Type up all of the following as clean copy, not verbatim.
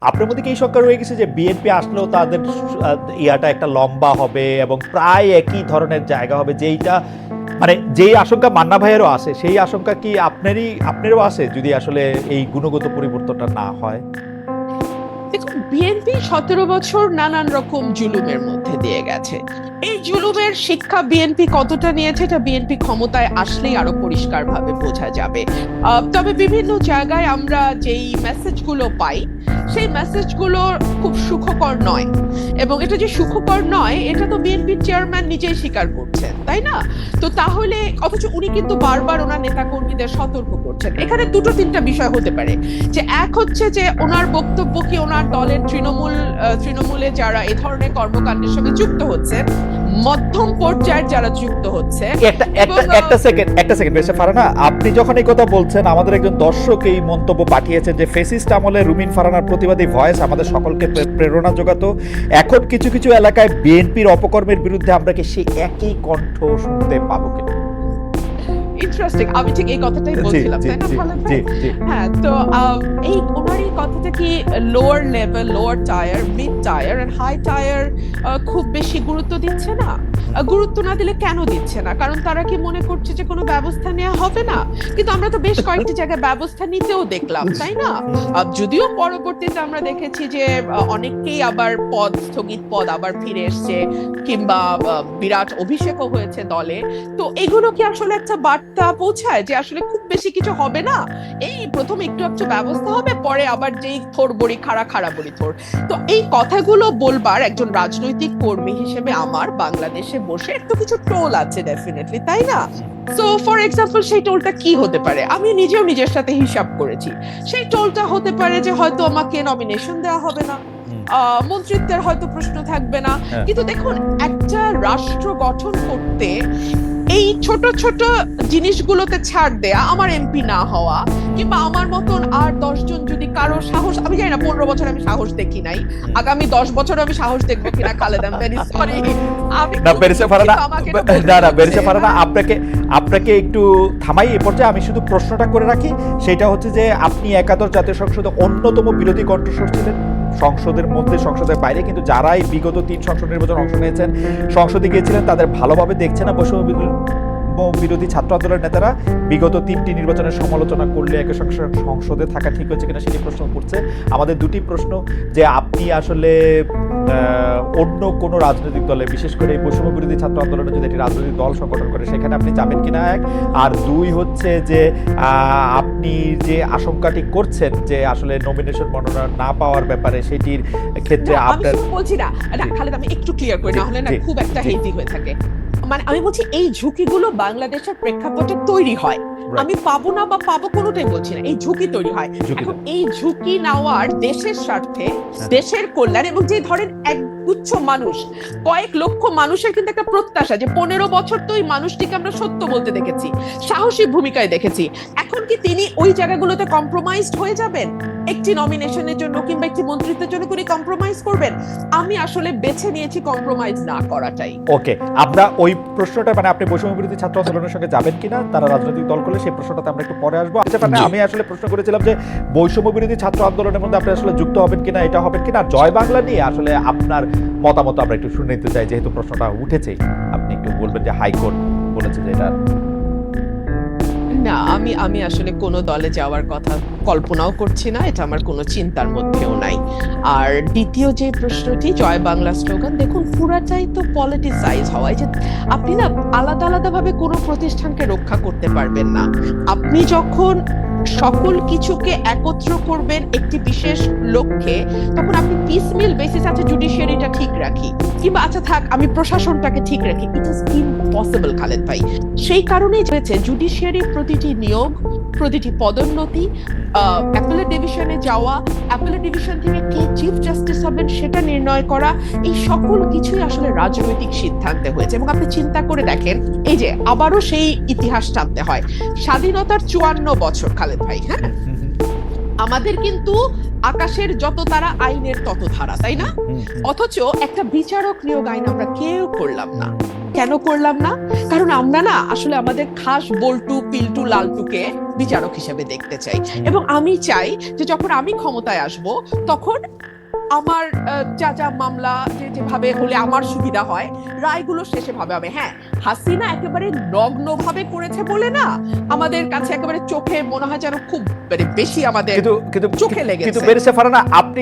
আপনার মধ্যে কি এই শঙ্কা রয়ে গেছে যে বিএনপি আসলেও তাদের ইয়াটা একটা লম্বা হবে এবং প্রায় একই ধরনের জায়গা হবে, যেইটা মানে যেই আশঙ্কা মান্না ভাইয়েরও আছে, সেই আশঙ্কা কি আপনারও আছে যদি আসলে এই গুণগত পরিবর্তনটা না হয়? দেখুন, বিএনপি 17 বছর নানান রকম জুলুমের মধ্যে দিয়ে গেছে। এই জুলুমের শিক্ষা বিএনপি কতটা নিয়েছে এটা বিএনপি ক্ষমতায় আসলেই আরো পরিষ্কার ভাবে বোঝা যাবে। তবে বিভিন্ন জায়গায় আমরা যেই মেসেজগুলো পাই সেই মেসেজগুলো খুব সুখকর নয়, এবং এটা যে সুখকর নয় এটা তো বিএনপির চেয়ারম্যান নিজেই স্বীকার করছেন, তাই না? তো তাহলে অথচ উনি কিন্তু বারবার ওনার নেতাকর্মীদের সতর্ক করছেন। এখানে দুটো তিনটা বিষয় হতে পারে, যে এক হচ্ছে যে ওনার বক্তব্য কি ওনার দলের তৃণমূলে যারা এই ধরনের কর্মকাণ্ডের সঙ্গে যুক্ত হচ্ছেন, মধ্যম পর্যায়ের যারা যুক্ত হচ্ছে। একটা সেকেন্ড বেশি ফারানা, আপনি যখন এই কথা বলছেন, আমাদের একজন দর্শক এই মন্তব্য পাঠিয়েছেন যে ফেসিস্ট আমলে রুমিন ফারানার প্রতিবাদী ভয়েস আমাদের সকলকে প্রেরণা যোগাতো, এখন কিছু কিছু এলাকায় বিএনপির অপকর্মের বিরুদ্ধে আমরা কি সেই একই কণ্ঠ শুনতে পাবো কিনা? ইন্টারেস্টিং, আমি ঠিক এই কথাটাই বলছিলাম, তাই না খালেদ ভাই? হ্যাঁ, তো এই ওনার এই কথাটা কি lower level, lower tier, mid tier and high tier খুব বেশি গুরুত্ব দিচ্ছে না? গুরুত্ব না দিলে কেন দিচ্ছে না? কারণ তারা কি মনে করছে যে কোনো ব্যবস্থা নেওয়া হবে না? কিন্তু আমরা তো বেশ কয়েকটি জায়গায় ব্যবস্থা নিতেও দেখলাম, তাই না? যদিও পরবর্তীতে আমরা দেখেছি যে অনেককেই আবার স্থগিত পদ আবার ফিরে এসছে, কিংবা বিরাট অভিষেকও হয়েছে দলে। তো এগুলো কি আসলে একটা বার্তা পৌঁছায় যে আসলে খুব বেশি কিছু হবে না, এই প্রথম একটু একটু ব্যবস্থা হবে, পরে আবার যেই থোর বড়ি খাড়া বড়ি থোর? তো এই কথাগুলো বলবার একজন রাজনৈতিক কর্মী হিসেবে আমার বাংলাদেশে বসে একটু কিছু টোল আছে ডেফিনেটলি, তাই না? সো ফর এক্সাম্পল, সেই টোলটা কি হতে পারে? আমি নিজেও নিজের সাথে হিসাব করেছি। সেই টোলটা হতে পারে যে হয়তো আমাকে নমিনেশন দেওয়া হবে না, মন্ত্রিত্বের হয়তো প্রশ্ন থাকবে না। কিন্তু দেখুন, একটা রাষ্ট্র গঠন করতে এই ছোট ছোট জিনিসগুলোতে ছাড় দেয়া, আমার এমপি না হওয়া, কিংবা আমার মতন আর 10 জন যদি কারো সাহস, আমি জানি না 15 বছর আমি সাহস দেখি নাই, আগামী 10 বছর আমি সাহস দেখবো কিনা Khaled, I am very sorry. আমি না বেরিসা ফারানা, আপনাকে একটু থামাই এ পর্যায়ে। আমি শুধু প্রশ্নটা করে রাখি, সেটা হচ্ছে যে আপনি একাদশ জাতীয় সংসদে অন্যতম বিরোধী কণ্ঠস্বর ছিলেন, সংসদের মধ্যে সংসদের বাইরে, কিন্তু যারাই বিগত 3 সংসদ নির্বাচন অংশ নিয়েছেন, সংসদে গিয়েছিলেন, তাদের ভালোভাবে দেখছে না বৈষম্য বিরোধী ছাত্র আন্দোলনের নেতারা বিগত 3টি নির্বাচনের সমালোচনা করলে একই সংসদে থাকা ঠিক হচ্ছে কিনা সেটি প্রশ্ন করছে। আমাদের দুটি প্রশ্ন, যে আপনি আসলে অন্য কোন রাজনৈতিক দলে, বিশেষ করে এই বৈষম্য বিরোধী ছাত্র আন্দোলনে যদি একটি রাজনৈতিক দল সংগঠন করে সেখানে আপনি যাবেন কিনা, এক। আর দুই হচ্ছে যে আপনি যে আশঙ্কাটি করছেন যে আসলে নমিনেশন মনোনয়ন না পাওয়ার ব্যাপারে, সেটির ক্ষেত্রে আপনার বলছি না খালেদ, আমি একটু ক্লিয়ার করি, না হলে না খুব একটা হেজি হয়ে থাকে। মানে আমি বলছি এই ঝুঁকিগুলো বাংলাদেশের প্রেক্ষাপটে তৈরি হয়, আমি পাবো না বা পাবো কোনোটাই বলছি না, এই ঝুঁকি তৈরি হয়। এখন এই ঝুঁকি নেওয়ার দেশের স্বার্থে, দেশের কল্যাণ, এবং যে ধরেন একগুচ্ছ মানুষ, কয়েক লক্ষ মানুষের কিন্তু একটা প্রত্যাশা যে 15 বছর তো ওই মানুষটিকে আমরা সত্য বলতে দেখেছি, সাহসী ভূমিকায় দেখেছি, এখন কি তিনি ওই জায়গাগুলোতে কম্প্রোমাইজড হয়ে যাবেন? একটি নমিনেশনের জন্য কিংবা একটি মন্ত্রিত্বের জন্য করে কম্প্রোমাইজ করবেন? আমি আসলে বেছে নিয়েছি কম্প্রোমাইজ না করাটাই। ওকে, আমরা ওই প্রশ্নটা, মানে আপনি বৈষম্য বিরোধী ছাত্র আন্দোলনের সঙ্গে যাবেন কিনা তারা রাজনৈতিক দল করলে, সেই প্রশ্নটাতে আমরা একটু পরে আসবো। আচ্ছা, আমি আসলে প্রশ্ন করেছিলাম যে বৈষম্য বিরোধী ছাত্র আন্দোলনের মধ্যে আপনি আসলে যুক্ত হবেন কিনা, এটা হবেন কিনা, আর জয় বাংলা নিয়ে আসলে আপনার মতামত আমরা একটু শুনে নিতে চাই, যেহেতু প্রশ্নটা উঠেছেই। আপনি একটু বলবেন যে হাইকোর্ট বলেছে যে এটা না, আমি আসলে কোনো দলে যাওয়ার কথা কল্পনাও করছি না, এটা আমার কোনো চিন্তার মধ্যেও নাই। আর দ্বিতীয় যে প্রশ্নটি, জয় বাংলা স্লোগান, দেখুন পুরাটাই তো পলিটিসাইজ হওয়া। যে আপনি না আলাদা আলাদা ভাবে কোনো প্রতিষ্ঠানকে রক্ষা করতে পারবেন না। আপনি যখন সকল কিছুকে একত্র করবেন একটি বিশেষ লক্ষ্যে, তখন আপনি পিসমিল বেসিস আছে জুডিশিয়ারিটা ঠিক রাখি, কিংবা আচ্ছা থাক আমি প্রশাসনটাকে ঠিক রাখি, ইট ইজ ইম্পসিবল খালেদ ভাই। সেই কারণেই হয়েছে জুডিশিয়ারির প্রতিটি নিয়োগ, প্রতিটি পদোন্নতি, অ্যাপেলেট ডিভিশনে যাওয়া, অ্যাপেলেট ডিভিশন থেকে কে চিফ জাস্টিস হবেন সেটা নির্ণয় করা, এই সকল কিছুই আসলে রাজনৈতিক সিদ্ধান্তে হয়েছে। এবং আপনি চিন্তা করে দেখেন, এই যে আবারও সেই ইতিহাস টানতে হয়, স্বাধীনতার 54 বছর খালেদ ভাই, হ্যাঁ, আমাদের কিন্তু আকাশের যত তারা আইনের তত ধারা, তাই না? অথচ একটা বিচারক নিয়োগ আইন আমরা কেউ করলাম না। কেন করলাম না? কারণ আমরা না আসলে আমাদের খাস বল্টু পিল্টু লালটুকে বিচারক হিসেবে দেখতে চাই, এবং আমি চাই যে যখন আমি ক্ষমতায় আসব তখন আমার যা যা মামলা যেভাবে হলে আমার সুবিধা হয় রায়গুলো শেষে ভাবে হবে। হ্যাঁ, হাসিনা একেবারে নগ্ন ভাবে করেছে বলে না আমাদের কাছে একেবারে চোখে মনে হয় যেন খুব বেশি আমাদের চোখে লেগেছে। কিন্তু বেরিসা ফারহানা, আপনি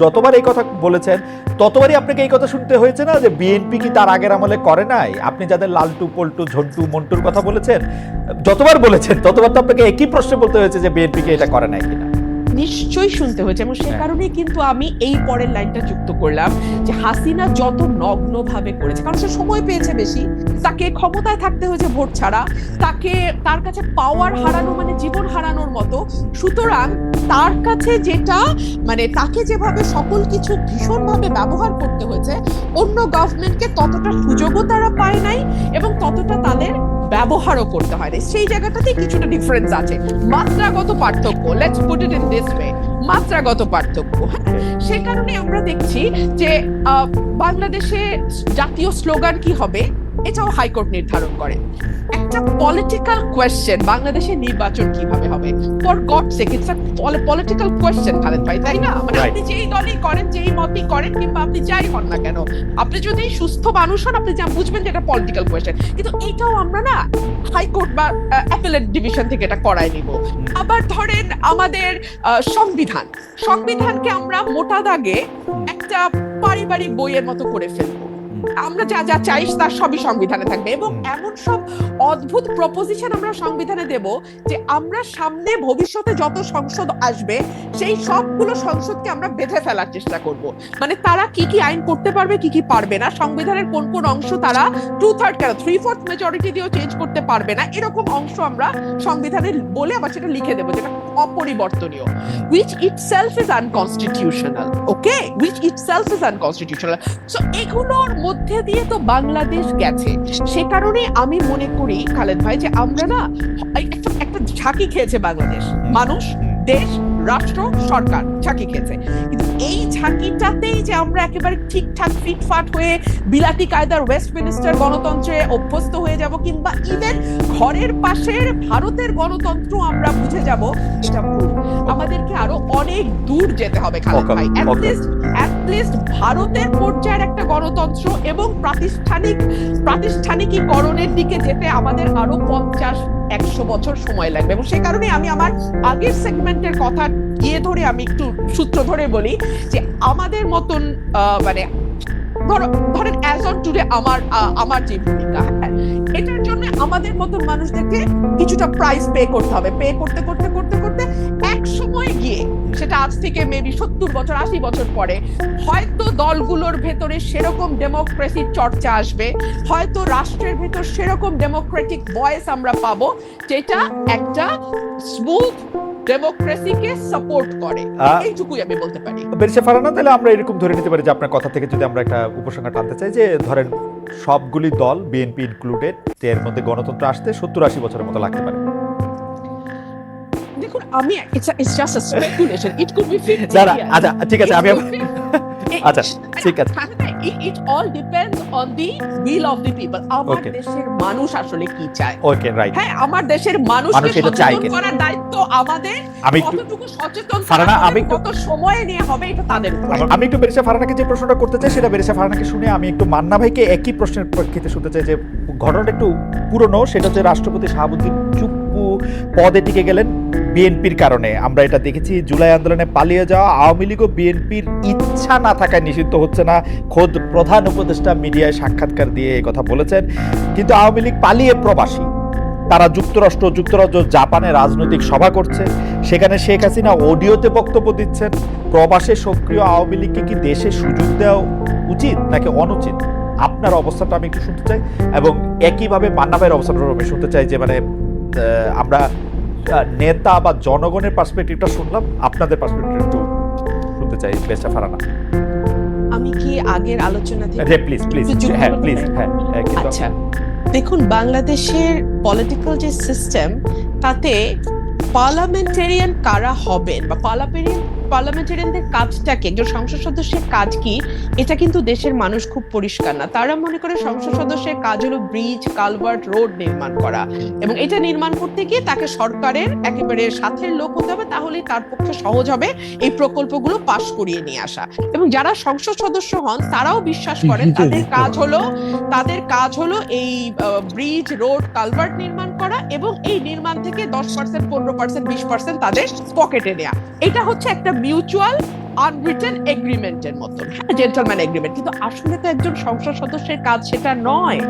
যতবার এই কথা বলেছেন ততবারই আপনাকে এই কথা শুনতে হয়েছে না যে বিএনপি কি তার আগের আমলে করে নাই? আপনি যাদের লালটু পল্টু ঝন্টু মন্টুর কথা বলেছেন, যতবার বলেছেন ততবার তো আপনাকে একই প্রশ্ন বলতে হয়েছে যে বিএনপি কি এটা করে নাই কিনা। নিশ্চয়ই শুনতে হয়েছে, এবং সে কারণেই কিন্তু আমি এই পরের লাইনটা যুক্ত করলাম যে হাসিনা যত নগ্ন ভাবে করেছে, কারণ সে সময় পেয়েছে বেশি, তাকে ক্ষমতায় থাকতে হয়েছে ভোট ছাড়া, তার কাছে পাওয়ার হারানো মানে জীবন হারানোর মতো। সুতরাং তার কাছে যেটা মানে তাকে যেভাবে সকল কিছু ভীষণভাবে ব্যবহার করতে হয়েছে, অন্য গভর্নমেন্টকে ততটা সুযোগও তারা পায় নাই এবং ততটা তাদের ব্যবহারও করতে হয় না। সেই জায়গাটাতে কিছুটা ডিফারেন্স আছে, মাত্রাগত পার্থক্য, let's put it in this way, মাত্রাগত পার্থক্য। সে কারণে আমরা দেখছি যে বাংলাদেশে জাতীয় স্লোগান কি হবে এটাও হাইকোর্ট নির্ধারণ করে। একটা পলিটিক্যাল কোয়েশ্চেন, বাংলাদেশে নির্বাচন কিভাবে হবে, for God sake it's a political question Khaled ভাই, তাই না? মানে আপনি যেই দলই করেন, যেই মতই করেন, কিংবা আপনি যাই হন না কেন, আপনি যদি সুস্থ মানুষ হন আপনি যা বুঝবেন যে এটা পলিটিক্যাল কোয়েশ্চেন। কিন্তু এইটাও আমরা না হাইকোর্ট বা অ্যাপেলেট ডিভিশন থেকে এটা করাই নিব। আবার ধরেন আমাদের সংবিধানকে আমরা মোটা দাগে একটা পারিবারিক বইয়ের মতো করে ফেলবো, আমরা যা যা চাই তার সবই সংবিধানে থাকবে, এবং এমন সব অদ্ভুত প্রপোজিশন আমরা সংবিধানে দেব যে আমরা সামনে ভবিষ্যতে যত সংসদ আসবে সেই সবগুলো সংসদকে আমরা বেঁধে ফেলার চেষ্টা করব। মানে তারা কি কি আইন করতে পারবে, কি কি পারবে না, সংবিধানের কোন কোন অংশ তারা 2/3 কেন 3/4 মেজরিটি দিয়েও চেঞ্জ করতে পারবে না, এরকম অংশ আমরা সংবিধানে বলে আবার সেটা লিখে দেবো যেটা অপরিবর্তনীয়, which itself is unconstitutional, okay, which itself is unconstitutional. So এগুলোর মধ্যে দিয়ে তো বাংলাদেশ গেছে। সে কারণে আমি মনে করি খালেদ ভাই যে আমরা না একটা ঝাঁকি খেয়েছে বাংলাদেশ, মানুষ, দেশ, রাষ্ট্র, সরকার ঝাঁকি খেয়েছে। কিন্তু এই ঝাঁকিটাতেই যে আমরা একেবারে ঠিকঠাক ফিটফাট হয়ে বিলাতি কায়দার ওয়েস্টমিনিস্টার গণতন্ত্রে অভ্যস্ত হয়ে যাব, কিংবা ইভেন ঘরের পাশের ভারতের গণতন্ত্র আমরা বুঝে যাব, এটা ভুল। আমাদেরকে আরো অনেক দূর যেতে হবে খালেদ ভাই, অ্যাটলিস্ট ভারতের পর্যায়ের একটা গণতন্ত্র এবং প্রাতিষ্ঠানিকীকরণের দিকে যেতে আমাদের আরো 50-100 বছর সময় লাগবে। এবং সে কারণে আমি আমার আগের সেগমেন্টের কথা ধরে আমি একটু সূত্র ধরে বলি যে আমাদের মতন মানে ধরেন অ্যাজ অন টুডে আমার যে ভূমিকা, এটার জন্য আমাদের মতন মানুষদেরকে কিছুটা প্রাইস পে করতে হবে। পে করতে করতে করতে করতে এক সময় গিয়ে, সেটা আজ থেকে মেবি 70 বছর 80 বছর পরে, হয়তো দলগুলোর ভেতরে সেরকম ডেমোক্রেসির চর্চা আসবে, হয়তো রাষ্ট্রের ভেতর সেরকম ডেমোক্রেটিক ভয়েস আমরা পাবো যেটা একটা স্মুথ ডেমোক্রেসিকে সাপোর্ট করে। এইটুকুই আমি বলতে পারি। বেরিসা ফারহানা, তাহলে আমরা এরকম ধরে নিতে পারি যে আপনার কথা থেকে যদি আমরা একটা উপসংহার টানতে চাই যে ধরেন সবগুলি দল, বিএনপি ইনক্লুডেড, এর মধ্যে গণতন্ত্র আসতে 70-80 বছরের মতো লাগতে পারে। দেখুন, আমি it's just a speculation, it could be 50 years. আচ্ছা ঠিক আছে, আমি আচ্ছা ঠিক আছে, it all depends on the will of the people. আমার দেশের মানুষ আসলে কি চায়। ওকে, রাইট। হ্যাঁ, আমার দেশের মানুষকে সচেতন করার দায়িত্ব আমাদের। কতটুকু সচেতন করা হবে, কত সময় নিয়ে হবে, এটা তাদের উপর। আমি একটু বেরিসা ফারহানাকে যে প্রশ্নটা করতে চাই সেটা বেরিসা ফারহানাকে শুনে আমি একটু মান্না ভাইকে একই প্রশ্নের প্রেক্ষিতে শুনতে চাই যে ঘটনাটা একটু পুরনো, সেটা হচ্ছে রাষ্ট্রপতি শাহাবুদ্দিন চুপ্পু পদে টিকে গেলেন বিএনপির কারণে। আমরা এটা দেখেছি, জুলাই আন্দোলনে পালিয়ে যাওয়া আওয়ামী লীগও বিএনপির ইচ্ছা না থাকায় নিষিদ্ধ হচ্ছে না, খোদ প্রধান উপদেষ্টা মিডিয়ায় সাক্ষাৎকার দিয়ে এই কথা বলেছেন। কিন্তু আওয়ামী লীগ পালিয়ে প্রবাসী, তারা যুক্তরাজ্য জাপানে রাজনৈতিক সভা করছে, সেখানে শেখ হাসিনা অডিওতে বক্তব্য দিচ্ছেন। প্রবাসে সক্রিয় আওয়ামী লীগকে কি দেশে সুযোগ দেওয়া উচিত নাকি অনুচিত? আপনার অবস্থাটা আমি একটু শুনতে চাই, এবং একইভাবে মান্না ভাইয়ের অবস্থাটা আমি শুনতে চাই যে মানে আমরা নেতা বা জনগণের পার্সপেক্টিভটা শুনলাম, আপনাদের পার্সপেক্টিভ একটু শুনতে চাই বেরিসা ফারহানা। আমি কি আগের আলোচনা থেকে প্লিজ হ্যাঁ প্লিজ হ্যাঁ। আচ্ছা, দেখুন, বাংলাদেশের পলিটিক্যাল যে সিস্টেম, তাতে পার্লামেন্টারিয়ান কারা হবেন বা পার্লামেন্টারিয়ানদের কাজটা কি, একজন সংসদ সদস্যের কাজ কি, এটা কিন্তু দেশের মানুষ খুব পরিষ্কার না। তারা মনে করে সংসদ সদস্যের কাজ হলো ব্রিজ, কালভার্ট, রোড নির্মাণ করা, এবং এটা নির্মাণ করতে গিয়ে তাকে সরকারের একেবারে সাথের লোক হতে হবে, তাহলেই তার পক্ষে সহজ হবে এই প্রকল্পগুলো পাশ করিয়ে নিয়ে আসা। এবং যারা সংসদ সদস্য হন তারাও বিশ্বাস করেন তাদের কাজ হলো এই ব্রিজ, রোড, কালভার্ট নির্মাণ করা, এবং এই নির্মাণ থেকে 10%, 15%, 20% তাদের পকেটে নেওয়া। এটা হচ্ছে একটা মিউচুয়াল আনরিটেন এগ্রিমেন্টের মতন, হ্যাঁ, জেন্টলম্যান এগ্রিমেন্ট। কিন্তু আসলে তো একজন সংসদ সদস্যের কাজ সেটা নয়।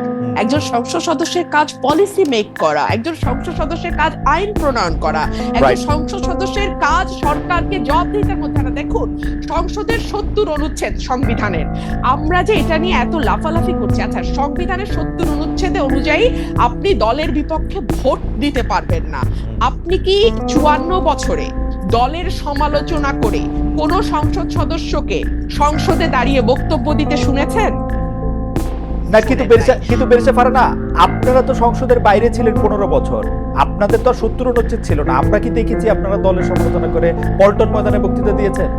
একজন সংসদ সদস্যের কাজ পলিসি মেক করা, একজন সংসদ সদস্যের কাজ আইন প্রণয়ন করা, একজন সংসদ সদস্যের কাজ সরকারকে জবাবদিহিতার মধ্যে আনা। দেখুন, সংসদের 70 অনুচ্ছেদ সংবিধানের, আমরা যে এটা নিয়ে এত লাফালাফি করছি, আচ্ছা সংবিধানের 70 অনুচ্ছেদে অনুযায়ী আপনি দলের বিপক্ষে ভোট দিতে পারবেন না। আপনি কি 54 বছরে দলের সমালোচনা করে কোন সংসদ সদস্যকে সংসদে দাঁড়িয়ে বক্তব্য দিতে শুনেছেন? না, কিন্তু বেরিসা ফারহানা, আপনারা তো সংসদের বাইরে ছিলেন 15 বছর, আপনাদের তো 70 অনুচ্ছেদ ছিল না। আমরা কি দেখেছি আপনারা দলের সমালোচনা করে পল্টন ময়দানে বক্তৃতা দিয়েছেন?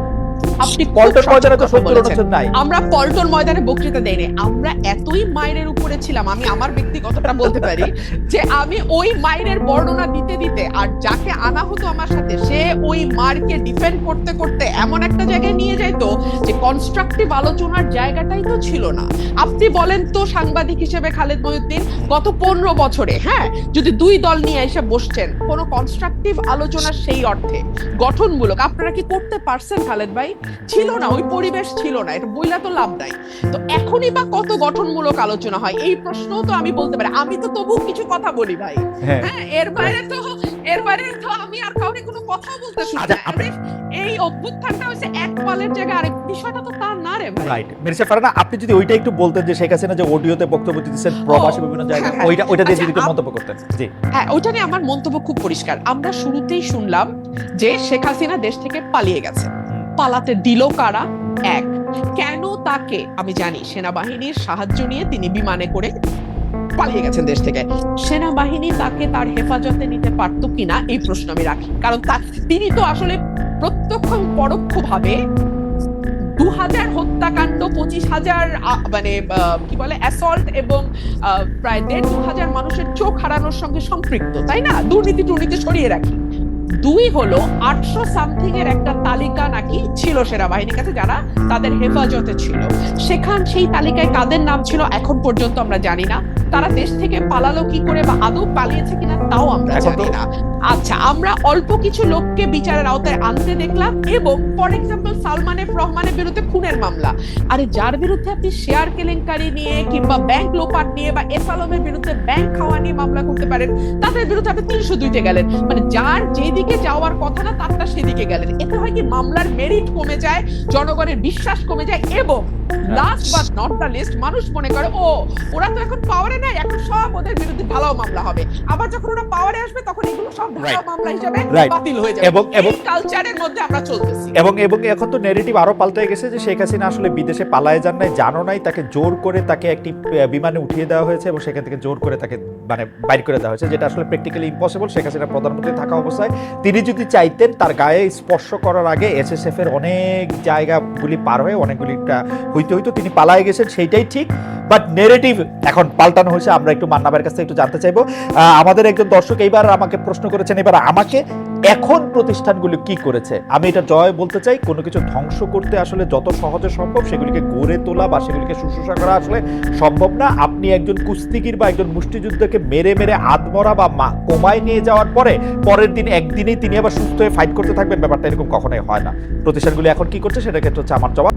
আপনি পল্টন ময়দানে তো 70 অনুচ্ছেদ নাই। আমরা পল্টন ময়দানে বক্তৃতা দেইনি, আমরা এতই মাইরের উপরে ছিলাম, আমি আমার ব্যক্তিগতটা বলতে পারি যে আমি ওই মাইরের বর্ণনা দিতে দিতে আর যাকে আনা হতো আমার সাথে, সে ওই মারকে ডিফেন্ড করতে করতে এমন একটা জায়গায় নিয়ে যাইতো যে কনস্ট্রাকটিভ আলোচনার জায়গাটাই তো ছিল না। আপনি বলেন তো, সাংবাদিক হিসেবে খালেদ মহিউদ্দিন, গত 15 বছরে, হ্যাঁ, যদি দুই দল নিয়ে এসে বসছেন, কোন কনস্ট্রাকটিভ আলোচনা সেই অর্থে গঠনমূলক আপনারা কি করতে পারছেন খালেদ ভাই? ছিল না, ওই পরিবেশ ছিল না, এটা বইলা তো লাভ নাই। তো এখনই বা কত গঠনমূলক আলোচনা হয়, এই প্রশ্নও তো আমি বলতে পারি। আমি তো তবু কিছু কথা বলি ভাই, হ্যাঁ, এর বাইরে তো আমি আর কাউকে কোনো কথা বলতে শুনি না। এই অভ্যুত্থানটা হচ্ছে এক পালের জায়গায় আরেক, বিষয়টা তো তার না রে ভাই। রাইট, মির্জা ফারহানা, আপনি যদি ওইটা একটু বলতেন যে শেখ হাসিনা যে অডিওতে বক্তব্য দিতেছেন প্রবাসী বিভিন্ন জায়গায়, ওইটা দিয়ে যদি মন্তব্য করতেন। জি হ্যাঁ, ওইটা নিয়ে আমার মন্তব্য খুব পরিষ্কার। আমরা শুরুতেই শুনলাম যে শেখ হাসিনা দেশ থেকে পালিয়ে গেছে। পালাতে দিল কারা? এক, কেন তাকে, আমি জানি সেনাবাহিনীর সাহায্য নিয়ে তিনি বিমানে করে পালিয়ে গেছেন দেশ থেকে। সেনাবাহিনী তাকে তার হেফাজতে নিতে পারতো কিনা এই প্রশ্ন আমি রাখি, কারণ তিনি তো আসলে প্রত্যক্ষ পরোক্ষ ভাবে 2000 হত্যাকাণ্ড, 25,000 মানে কি বলে অ্যাসল্ট, এবং প্রায় 1,500 মানুষের চোখ হারানোর সঙ্গে সম্পৃক্ত, তাই না? দুর্নীতি সরিয়ে রাখি। 2 হলো 800 সামথিং এর একটা তালিকা নাকি ছিল সেনাবাহিনীর কাছে যারা তাদের হেফাজতে ছিল। সেই তালিকায় কাদের নাম ছিল এখন পর্যন্ত আমরা জানি না। তারা দেশ থেকে পালালো কি করে বা আদৌ পালিয়েছে কিনা তাও আমরা জানি না। আচ্ছা, আমরা অল্প কিছু লোককে বিচারের আওতায় আনতে দেখলাম, এবং ফর এক্সাম্পল সালমান এফ রহমানের বিরুদ্ধে খুনের মামলা। আরে যার বিরুদ্ধে আপনি শেয়ার কেলেঙ্কারি নিয়ে কিংবা ব্যাংক লোপাট নিয়ে বা এস আলমের বিরুদ্ধে ব্যাংক খাওয়া নিয়ে মামলা করতে পারেন, তাদের বিরুদ্ধে আপনি 302-তে গেলেন। মানে যার যেদিকে যাওয়ার কথা না তারটা সেদিকে গেলেন। এতে হয় কি, মামলার মেরিট কমে যায়, জনগণের বিশ্বাস কমে যায়, এবং last but not the least, মানুষ মনে করে ও ওরা তো এখন পাওয়ারে নাই, এখন সব ওদের বিরুদ্ধে ঢালাও মামলা হবে। আবার যখন ওরা পাওয়ারে আসবে তখন এগুলো সব ঢালাও মামলা হিসেবে বাতিল হয়ে যাবে। এবং কালচারের মধ্যে আমরা চলতেছি। এবং এখন তো ন্যারেটিভ আরো পাল্টে গেছে যে শেখ হাসিনা আসলে বিদেশে পালায় যান নাই, জানো নাই, তাকে জোর করে তাকে একটি বিমানে উঠিয়ে দেওয়া হয়েছে এবং সেখান থেকে জোর করে তাকে মানে বাইর করে দেওয়া হয়েছে, যেটা আসলে প্র্যাকটিক্যালি ইম্পসিবল। শেখ হাসিনা প্রধানমন্ত্রী থাকা অবস্থায় তিনি যদি চাইতেন তার গায়ে স্পর্শ করার আগে এসএসএফ এর অনেক জায়গাগুলি পার হয়ে অনেকগুলিটা হইতে তিনি পালায় গেছেন, সেইটাই ঠিক। বাট নেরেটিভ এখন পাল্টানো হয়েছে। আমরা একটু মান্নাবের কাছে একটু জানতে চাইবো। আমাদের একজন দর্শক এইবার আমাকে প্রশ্ন করেছেন, এবার আমাকে এখন প্রতিষ্ঠানগুলো কি করেছে। আমি এটা জয় বলতে চাই, কোনো কিছু ধ্বংস করতে আসলে যত সহজে সম্ভব সেগুলিকে গড়ে তোলা বা সেগুলিকে শুশ্রূষা করা আসলে সম্ভব না। আপনি একজন কুস্তিগির বা একজন মুষ্টিযুদ্ধকে মেরে আধমরা বা কোমায় নিয়ে যাওয়ার পরের দিন একদিনেই তিনি আবার সুস্থ হয়ে ফাইট করতে থাকবেন, ব্যাপারটা এরকম কখনোই হয় না। প্রতিষ্ঠানগুলি এখন কি করছে সেটা ক্ষেত্রে হচ্ছে আমার জবাব।